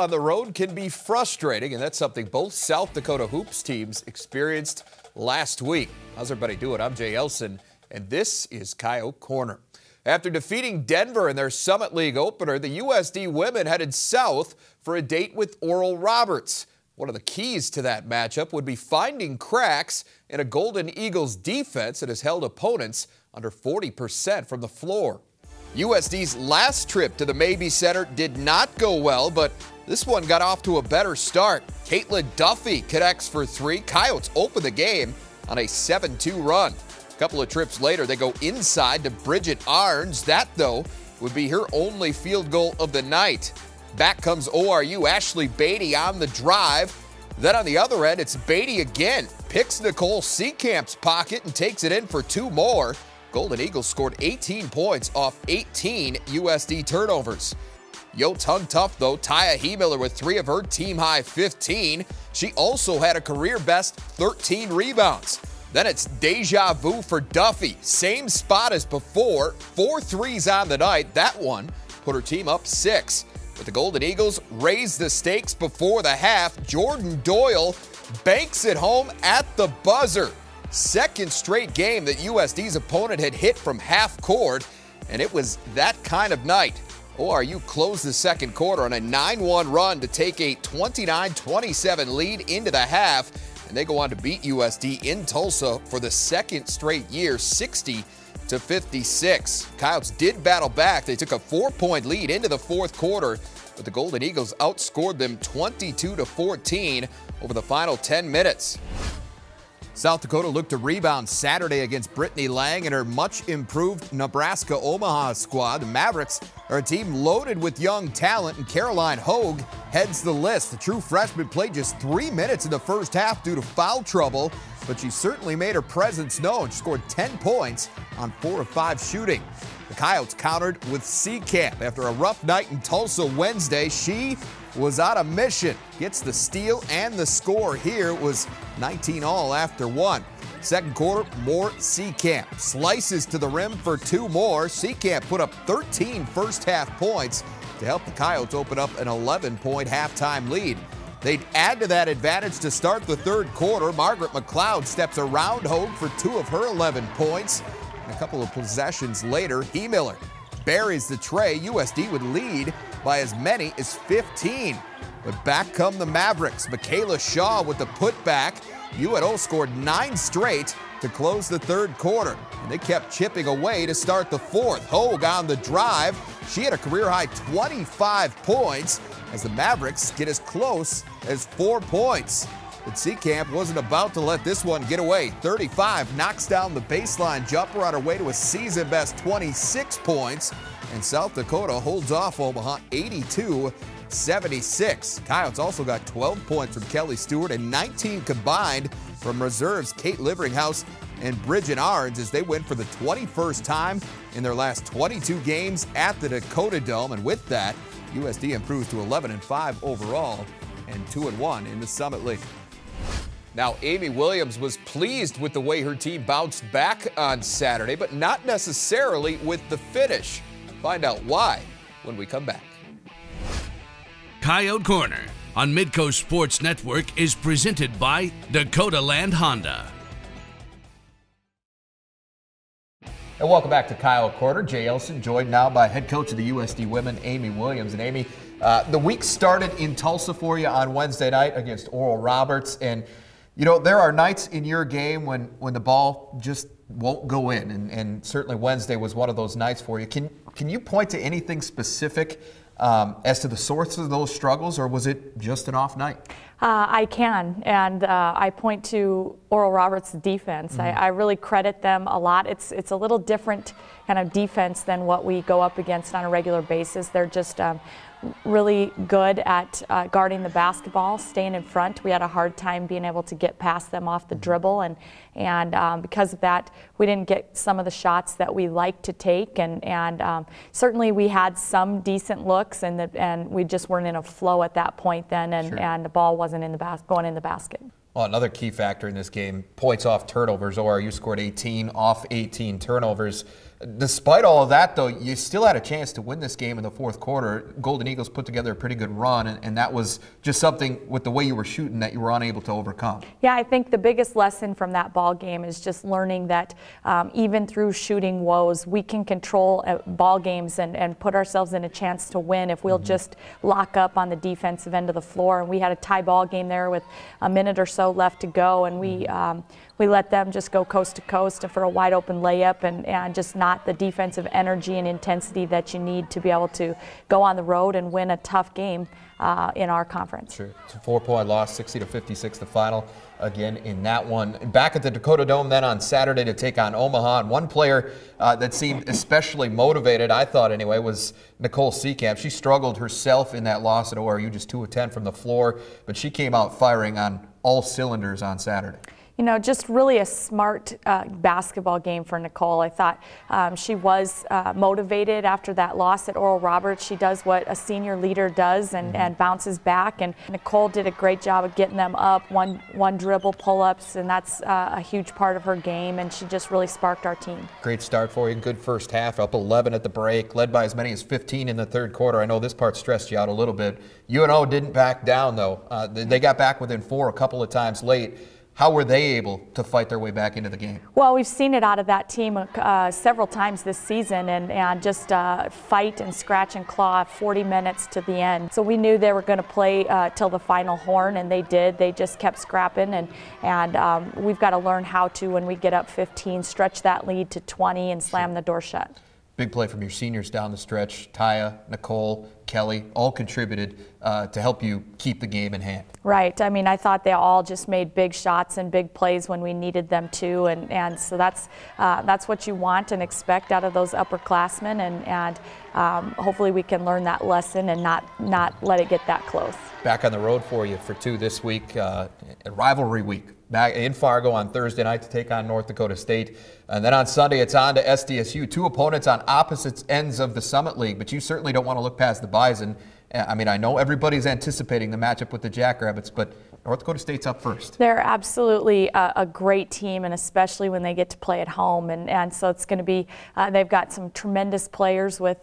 on the road can be frustrating, and that's something both South Dakota Hoops teams experienced last week. How's everybody doing? I'm Jay Elsen, and this is Coyote Corner. After defeating Denver in their Summit League opener, the USD women headed south for a date with Oral Roberts. One of the keys to that matchup would be finding cracks in a Golden Eagles defense that has held opponents under 40% from the floor. USD's last trip to the Mabee Center did not go well, but this one got off to a better start. Caitlin Duffy connects for three. Coyotes open the game on a 7-2 run. A couple of trips later, they go inside to Bridget Arns. That, though, would be her only field goal of the night. Back comes ORU Ashley Beatty on the drive. Then on the other end, it's Beatty again. Picks Nicole Seekamp's pocket and takes it in for two more. Golden Eagles scored 18 points off 18 USD turnovers. Yotes hung tough, though. Taya Heemiller with three of her team-high 15. She also had a career-best 13 rebounds. Then it's deja vu for Duffy. Same spot as before. 4 threes on the night. That one put her team up 6. But the Golden Eagles raised the stakes before the half. Jordan Doyle banks it home at the buzzer. Second straight game that USD's opponent had hit from half court, and it was that kind of night. ORU closed the second quarter on a 9-1 run to take a 29-27 lead into the half, and they go on to beat USD in Tulsa for the second straight year, 60-56. Coyotes did battle back. They took a 4-point lead into the fourth quarter, but the Golden Eagles outscored them 22-14 over the final 10 minutes. South Dakota looked to rebound Saturday against Brittany Lang and her much-improved Nebraska-Omaha squad. The Mavericks are a team loaded with young talent, and Caroline Hogue heads the list. The true freshman played just 3 minutes in the first half due to foul trouble, but she certainly made her presence known. She scored 10 points on 4 of 5 shooting. The Coyotes countered with Seekamp. After a rough night in Tulsa Wednesday, she was on a mission. Gets the steal and the score here. It was 19-all after one. Second quarter, more Seekamp. Slices to the rim for 2 more. Seekamp put up 13 first-half points to help the Coyotes open up an 11-point halftime lead. They'd add to that advantage to start the third quarter. Margaret McLeod steps around Hogue for 2 of her 11 points. And a couple of possessions later, Heemiller buries the tray. USD would lead by as many as 15. But back come the Mavericks. Michaela Shaw with the putback. UNO scored 9 straight to close the third quarter. And they kept chipping away to start the fourth. Hogue on the drive. She had a career-high 25 points as the Mavericks get as close as 4 points. But Seekamp wasn't about to let this one get away. 35 knocks down the baseline jumper on her way to a season-best 26 points. And South Dakota holds off Omaha 82-76. Coyotes also got 12 points from Kelly Stewart and 19 combined from reserves Kate Liveringhouse and Bridget Arns as they win for the 21st time in their last 22 games at the Dakota Dome. And with that, USD improves to 11-5 overall and 2-1 in the Summit League. Now, Amy Williams was pleased with the way her team bounced back on Saturday, but not necessarily with the finish. Find out why when we come back. Coyote Corner on Midco Sports Network is presented by Dakota Land Honda. And welcome back to Coyote Corner. Jay Elsen joined now by head coach of the USD women, Amy Williams. And Amy, the week started in Tulsa for you on Wednesday night against Oral Roberts. And, you know, there are nights in your game when the ball just won't go in. And certainly Wednesday was one of those nights for you. Can you point to anything specific as to the source of those struggles, or was it just an off night? I can, and I point to Oral Roberts' defense. Mm-hmm. I really credit them a lot. It's a little different kind of defense than what we go up against on a regular basis. They're just really good at guarding the basketball, staying in front. We had a hard time being able to get past them off the dribble, and because of that, we didn't get some of the shots that we like to take. And certainly we had some decent looks, and we just weren't in a flow at that point then, and the ball wasn't in the going in the basket. Well, another key factor in this game, points off turnovers. ORU scored 18 off 18 turnovers. Despite all of that, though, you still had a chance to win this game in the fourth quarter. Golden Eagles put together a pretty good run, and that was just something with the way you were shooting that you were unable to overcome. Yeah, I think the biggest lesson from that ball game is just learning that even through shooting woes, we can control ball games and put ourselves in a chance to win if we'll just lock up on the defensive end of the floor. And we had a tie ball game there with a minute or so left to go, and we let them just go coast to coast for a wide open layup and just not the defensive energy and intensity that you need to be able to go on the road and win a tough game in our conference. Sure. It's a 4-point loss, 60-56 the final again in that one. Back at the Dakota Dome then on Saturday to take on Omaha. And one player that seemed especially motivated, I thought anyway, was Nicole Seekamp. She struggled herself in that loss at ORU, just 2 of 10 from the floor, but she came out firing on all cylinders on Saturday. You know, just really a smart basketball game for Nicole. I thought she was motivated after that loss at Oral Roberts. She does what a senior leader does and bounces back. And Nicole did a great job of getting them up, one dribble pull-ups, and that's a huge part of her game. And she just really sparked our team. Great start for you. Good first half, up 11 at the break, led by as many as 15 in the third quarter. I know this part stressed you out a little bit. UNO didn't back down, though. They got back within 4 a couple of times late. How were they able to fight their way back into the game? Well, we've seen it out of that team several times this season, and just fight and scratch and claw 40 minutes to the end. So we knew they were going to play till the final horn, and they did. They just kept scrapping, and we've got to learn how to, when we get up 15, stretch that lead to 20 and slam the door shut. Big play from your seniors down the stretch. Taya, Nicole, Kelly, all contributed to help you keep the game in hand. Right. I mean, I thought they all just made big shots and big plays when we needed them to, and so that's what you want and expect out of those upperclassmen, and hopefully we can learn that lesson and not let it get that close. Back on the road for you for 2 this week, rivalry week. Back in Fargo on Thursday night to take on North Dakota State. And then on Sunday, it's on to SDSU. 2 opponents on opposite ends of the Summit League, but you certainly don't want to look past the Bison. I mean, I know everybody's anticipating the matchup with the Jackrabbits, but North Dakota State's up first. They're absolutely a great team, and especially when they get to play at home. And so it's going to be, they've got some tremendous players with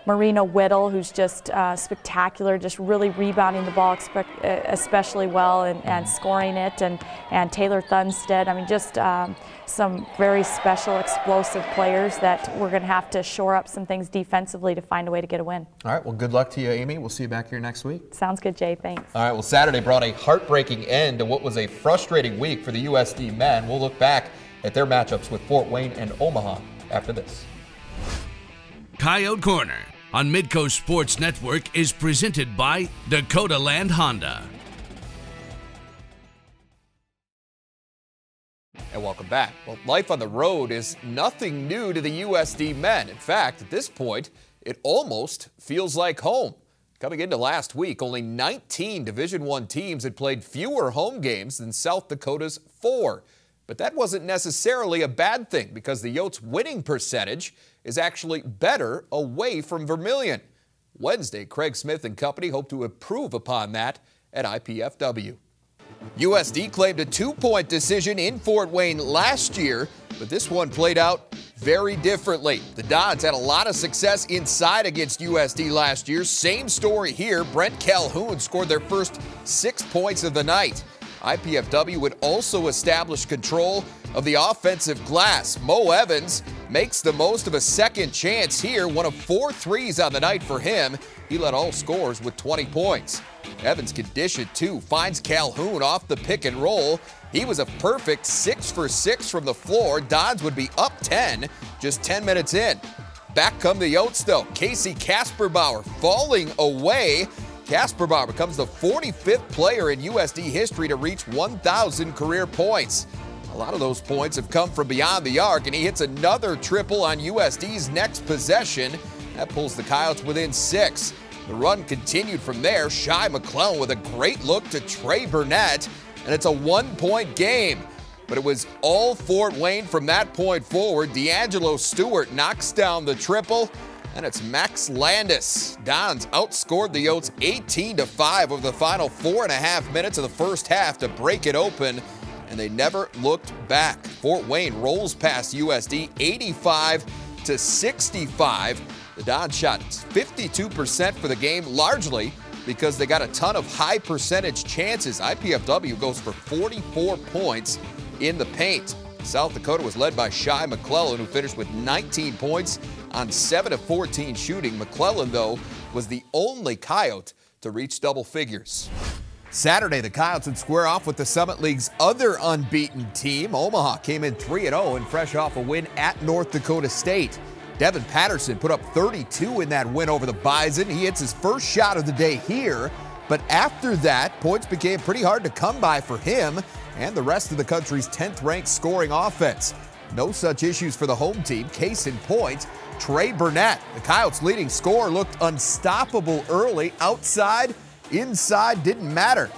Marina Whittle, who's just spectacular, just really rebounding the ball especially well and scoring it, and Taylor Thunstead. I mean, just some very special, explosive players that we're going to have to shore up some things defensively to find a way to get a win. All right, well, good luck to you, Amy. We'll see you back here next week. Sounds good, Jay. Thanks. All right, well, Saturday brought a heartbreaking end to what was a frustrating week for the USD men. We'll look back at their matchups with Fort Wayne and Omaha after this. Coyote Corner on Midco Sports Network is presented by Dakota Land Honda. And welcome back. Well, life on the road is nothing new to the USD men. In fact, at this point, it almost feels like home. Coming into last week, only 19 Division I teams had played fewer home games than South Dakota's 4. But that wasn't necessarily a bad thing, because the Yotes' winning percentage is actually better away from Vermilion. Wednesday, Craig Smith and company hope to improve upon that at IPFW. USD claimed a 2-point decision in Fort Wayne last year, but this one played out very differently. The Dons had a lot of success inside against USD last year. Same story here. Brent Calhoun scored their first 6 points of the night. IPFW would also establish control of the offensive glass. Mo Evans makes the most of a second chance here. 1 of 4 threes on the night for him. He led all scorers with 20 points. Evans can dish it too, finds Calhoun off the pick and roll. He was a perfect 6 for 6 from the floor. Dons would be up 10 just 10 minutes in. Back come the Yotes though. Casey Kasperbauer falling away. Kasperbauer becomes the 45th player in USD history to reach 1,000 career points. A lot of those points have come from beyond the arc, and he hits another triple on USD's next possession. That pulls the Coyotes within 6. The run continued from there. Shy McClellan with a great look to Trey Burnett, and it's a 1-point game. But it was all Fort Wayne from that point forward. D'Angelo Stewart knocks down the triple, and it's Max Landis. Dons outscored the Yotes 18-5 over the final 4.5 minutes of the first half to break it open, and they never looked back. Fort Wayne rolls past USD to 65. The Dons shot 52% for the game, largely because they got a ton of high percentage chances. IPFW goes for 44 points in the paint. South Dakota was led by Shai McClellan, who finished with 19 points on 7 of 14 shooting. McClellan, though, was the only Coyote to reach double figures. Saturday, the Coyotes would square off with the Summit League's other unbeaten team. Omaha came in 3-0 and fresh off a win at North Dakota State. Devin Patterson put up 32 in that win over the Bison. He hits his first shot of the day here, but after that, points became pretty hard to come by for him and the rest of the country's 10th-ranked scoring offense. No such issues for the home team. Case in point, Trey Burnett, the Coyotes' leading scorer, looked unstoppable early. Outside, inside, didn't matter.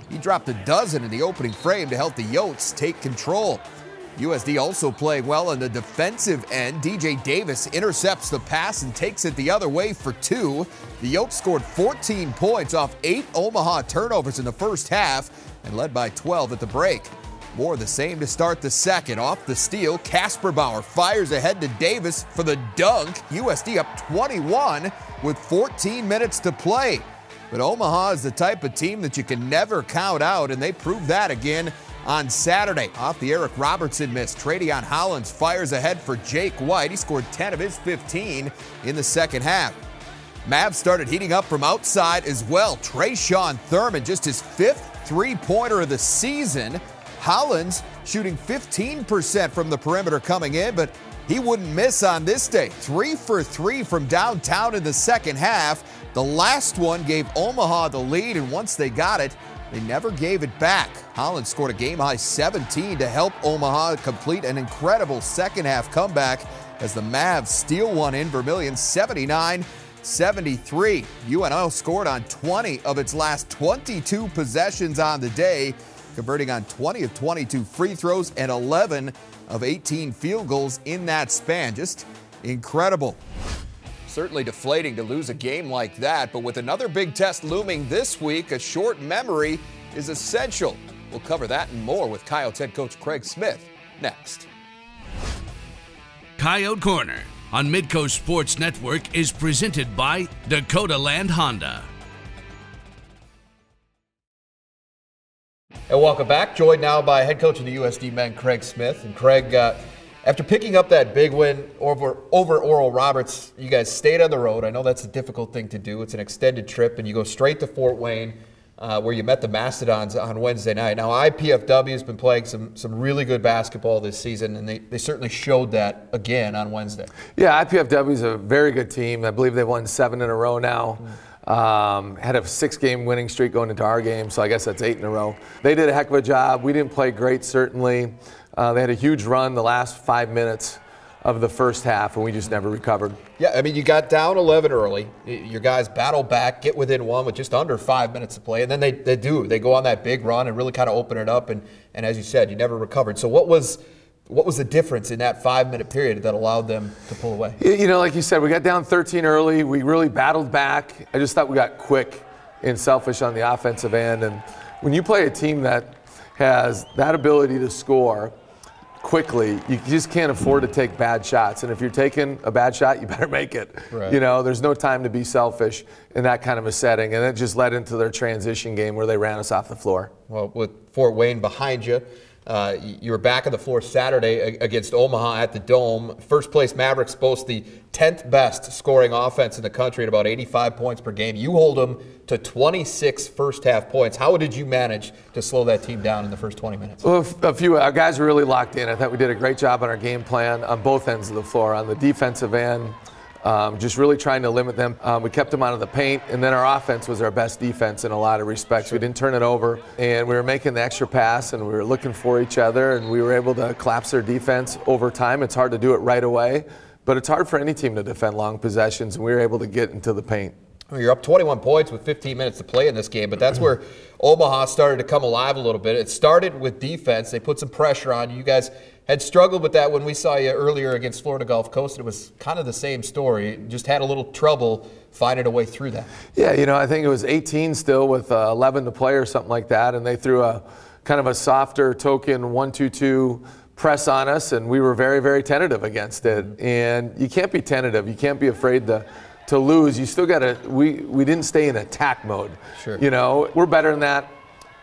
He dropped a dozen in the opening frame to help the Yotes take control. USD also playing well on the defensive end. DJ Davis intercepts the pass and takes it the other way for 2. The Yotes scored 14 points off 8 Omaha turnovers in the first half and led by 12 at the break. More of the same to start the second. Off the steal, Casper Bauer fires ahead to Davis for the dunk. USD up 21 with 14 minutes to play. But Omaha is the type of team that you can never count out, and they proved that again on Saturday. Off the Eric Robertson miss, Tradeon Hollins fires ahead for Jake White. He scored 10 of his 15 in the second half. Mavs started heating up from outside as well. Trayshawn Thurman, just his 5th three-pointer of the season. Hollins shooting 15% from the perimeter coming in, but he wouldn't miss on this day. 3 for 3 from downtown in the second half. The last one gave Omaha the lead, and once they got it, they never gave it back. Hollins scored a game-high 17 to help Omaha complete an incredible second-half comeback as the Mavs steal one in Vermilion 79-73. UNO scored on 20 of its last 22 possessions on the day, converting on 20 of 22 free throws and 11 of 18 field goals in that span. Just incredible. Certainly deflating to lose a game like that, but with another big test looming this week, a short memory is essential. We'll cover that and more with Coyotes head coach Craig Smith next. Coyote Corner on Midco Sports Network is presented by Dakota Land Honda. And welcome back. Joined now by head coach of the USD men, Craig Smith. And Craig, after picking up that big win over Oral Roberts, you guys stayed on the road. I know that's a difficult thing to do. It's an extended trip, and you go straight to Fort Wayne, where you met the Mastodons on Wednesday night. Now, IPFW has been playing some really good basketball this season, and they certainly showed that again on Wednesday. Yeah, IPFW is a very good team. I believe they've won 7 in a row now. Had a 6-game winning streak going into our game, so I guess that's 8 in a row. They did a heck of a job. We didn't play great, certainly. They had a huge run the last 5 minutes of the first half, and we just never recovered. Yeah, I mean, you got down 11 early. Your guys battle back, get within 1 with just under 5 minutes to play, and then they go on that big run and really kind of open it up, and as you said, you never recovered. So what was the difference in that 5-minute period that allowed them to pull away? You know, like you said, we got down 13 early. We really battled back. I just thought we got quick and selfish on the offensive end. And when you play a team that has that ability to score quickly, you just can't afford to take bad shots. And if you're taking a bad shot, you better make it. Right. You know, there's no time to be selfish in that kind of a setting. And it just led into their transition game where they ran us off the floor. Well, with Fort Wayne behind you, you were back on the floor Saturday against Omaha at the Dome. First place Mavericks boast the 10th best scoring offense in the country at about 85 points per game. You hold them to 26 first half points. How did you manage to slow that team down in the first 20 minutes? Well, our guys were really locked in. I thought we did a great job on our game plan on both ends of the floor. On the defensive end, just really trying to limit them. We kept them out of the paint, and then our offense was our best defense in a lot of respects. We didn't turn it over, and we were making the extra pass, and we were looking for each other, and we were able to collapse their defense over time. It's hard to do it right away, but it's hard for any team to defend long possessions, and we were able to get into the paint. Well, you're up 21 points with 15 minutes to play in this game, but that's where Omaha started to come alive a little bit. It started with defense. They put some pressure on you. You guys had struggled with that when we saw you earlier against Florida Gulf Coast. It was kind of the same story. Just had a little trouble finding a way through that. Yeah, you know, I think it was 18 still with 11 to play or something like that, and they threw a kind of a softer token 1-2-2 press on us, and we were very, very tentative against it. And you can't be tentative. You can't be afraid to lose. You still got to. We didn't stay in attack mode. Sure. You know, we're better than that.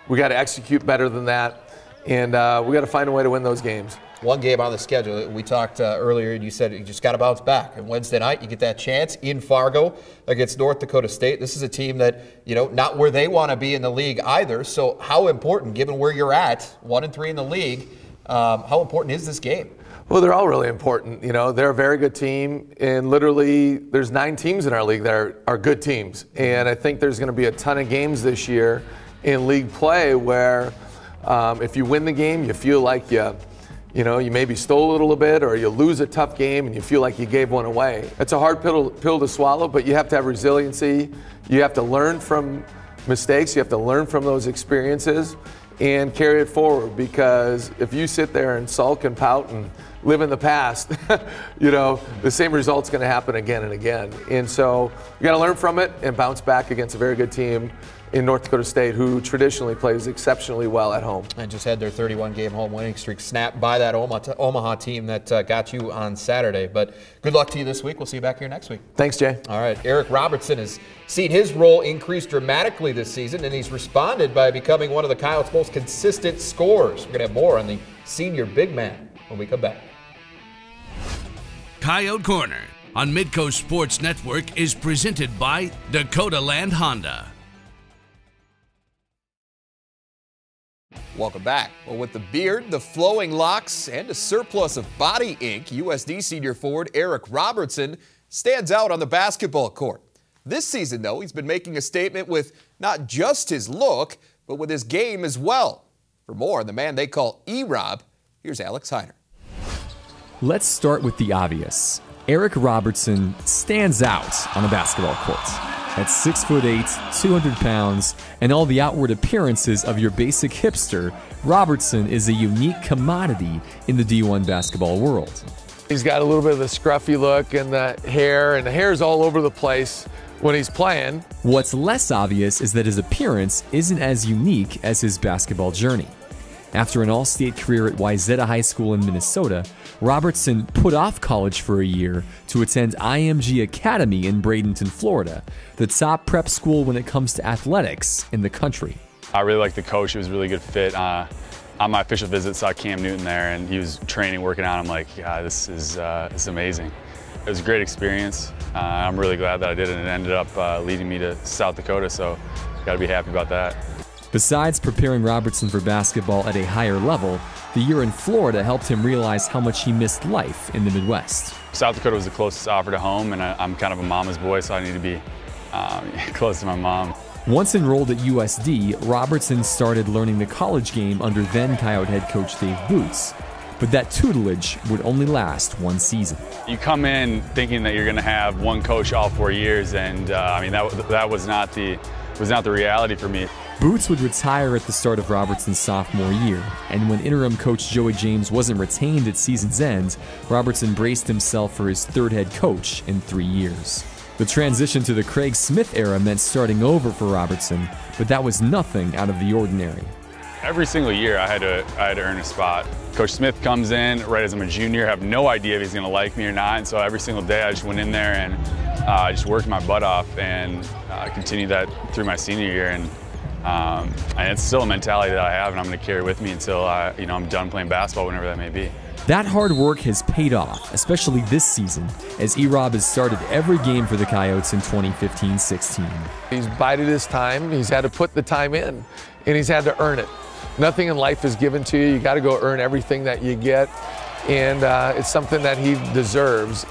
We got to execute better than that, and we got to find a way to win those games. One game on the schedule. We talked earlier, and you said you just got to bounce back. And Wednesday night, you get that chance in Fargo against North Dakota State. This is a team that, you know, not where they want to be in the league either. So how important, given where you're at, 1-3 in the league, how important is this game? Well, they're all really important. You know, they're a very good team, and literally there's 9 teams in our league that are good teams. And I think there's going to be a ton of games this year in league play where if you win the game, you feel like you know, you maybe stole a little bit, or you lose a tough game and you feel like you gave one away. It's a hard pill to swallow, but you have to have resiliency. You have to learn from mistakes. You have to learn from those experiences and carry it forward, because if you sit there and sulk and pout and live in the past, you know, the same result's going to happen again and again. And so you got to learn from it and bounce back against a very good team in North Dakota State, who traditionally plays exceptionally well at home. And just had their 31-game home winning streak snapped by that Omaha team that got you on Saturday. But good luck to you this week. We'll see you back here next week. Thanks, Jay. All right. Eric Robertson has seen his role increase dramatically this season, and he's responded by becoming one of the Coyotes' most consistent scorers. We're going to have more on the senior big man when we come back. Coyote Corner on Midco Sports Network is presented by Dakota Land Honda. Welcome back. Well, with the beard, the flowing locks, and a surplus of body ink, USD senior forward Eric Robertson stands out on the basketball court. This season, though, he's been making a statement with not just his look, but with his game as well. For more on the man they call E-Rob, here's Alex Heinert. Let's start with the obvious. Eric Robertson stands out on a basketball court. At 6'8", 200 pounds, and all the outward appearances of your basic hipster, Robertson is a unique commodity in the D1 basketball world. He's got a little bit of the scruffy look and the hair is all over the place when he's playing. What's less obvious is that his appearance isn't as unique as his basketball journey. After an all-state career at Wayzata High School in Minnesota, Robertson put off college for a year to attend IMG Academy in Bradenton, Florida, the top prep school when it comes to athletics in the country. I really liked the coach. He was a really good fit. On my official visit, saw Cam Newton there, and he was training, working out. I'm like, yeah, this is amazing. It was a great experience. I'm really glad that I did it, and it ended up leading me to South Dakota, so got to be happy about that. Besides preparing Robertson for basketball at a higher level, the year in Florida helped him realize how much he missed life in the Midwest. South Dakota was the closest offer to home, and I'm kind of a mama's boy, so I need to be close to my mom. Once enrolled at USD, Robertson started learning the college game under then Coyote head coach Dave Boots. But that tutelage would only last one season. You come in thinking that you're going to have one coach all 4 years, and I mean that was not the reality for me. Boots would retire at the start of Robertson's sophomore year, and when interim coach Joey James wasn't retained at season's end, Robertson braced himself for his third head coach in 3 years. The transition to the Craig Smith era meant starting over for Robertson, but that was nothing out of the ordinary. Every single year I had to earn a spot. Coach Smith comes in right as I'm a junior, have no idea if he's going to like me or not, and so every single day I just went in there and I just worked my butt off and continued that through my senior year. And it's still a mentality that I have, and I'm going to carry with me until I'm done playing basketball, whenever that may be. That hard work has paid off, especially this season, as E-Rob has started every game for the Coyotes in 2015-16. He's bided his time. He's had to put the time in, and he's had to earn it. Nothing in life is given to you. You got to go earn everything that you get, and it's something that he deserves.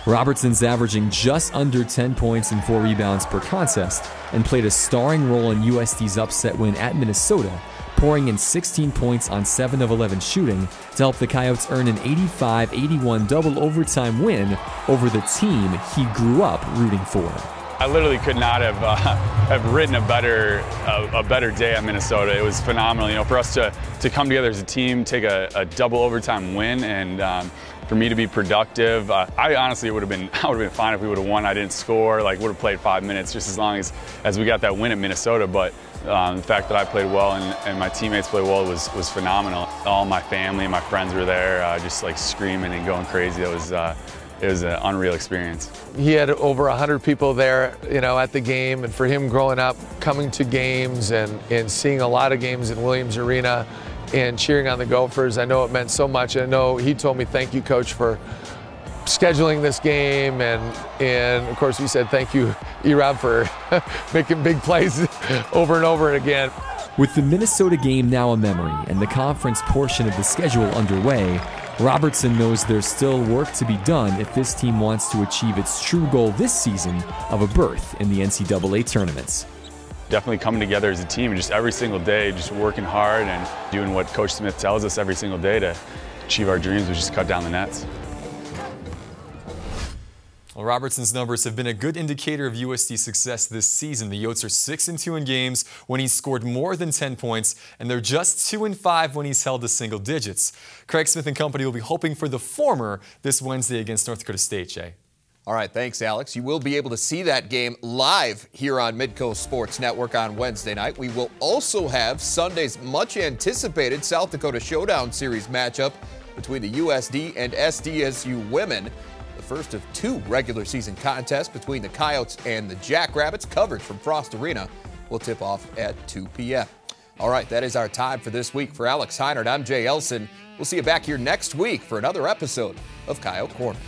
Robertson's averaging just under 10 points and 4 rebounds per contest, and played a starring role in USD's upset win at Minnesota, pouring in 16 points on 7 of 11 shooting to help the Coyotes earn an 85-81 double overtime win over the team he grew up rooting for. I literally could not have written a better day at Minnesota. It was phenomenal, for us to come together as a team, take a double overtime win, and for me to be productive. I honestly I would have been fine if we would have won. I didn't score, would have played 5 minutes, just as long as we got that win at Minnesota. But The fact that I played well and my teammates played well was phenomenal. All my family and my friends were there, just like screaming and going crazy. It was an unreal experience. He had over 100 people there, at the game, and for him growing up, coming to games and seeing a lot of games in Williams Arena and cheering on the Gophers, I know it meant so much. I know he told me, "Thank you, Coach, for scheduling this game," and of course we said thank you, E-Rob, for making big plays over and over again. With the Minnesota game now a memory and the conference portion of the schedule underway, Robertson knows there's still work to be done if this team wants to achieve its true goal this season of a berth in the NCAA tournaments. Definitely coming together as a team, just every single day, just working hard and doing what Coach Smith tells us every single day to achieve our dreams, which is cut down the nets. Well, Robertson's numbers have been a good indicator of USD's success this season. The Yotes are 6-2 in games when he's scored more than 10 points, and they're just 2-5 when he's held to single digits. Craig Smith and company will be hoping for the former this Wednesday against North Dakota State, Jay. All right, thanks, Alex. You will be able to see that game live here on Midco Sports Network on Wednesday night. We will also have Sunday's much-anticipated South Dakota Showdown Series matchup between the USD and SDSU women. The first of 2 regular season contests between the Coyotes and the Jackrabbits. Coverage from Frost Arena will tip off at 2 p.m. All right, that is our time for this week. For Alex Heinert, I'm Jay Elsen. We'll see you back here next week for another episode of Coyote Corner.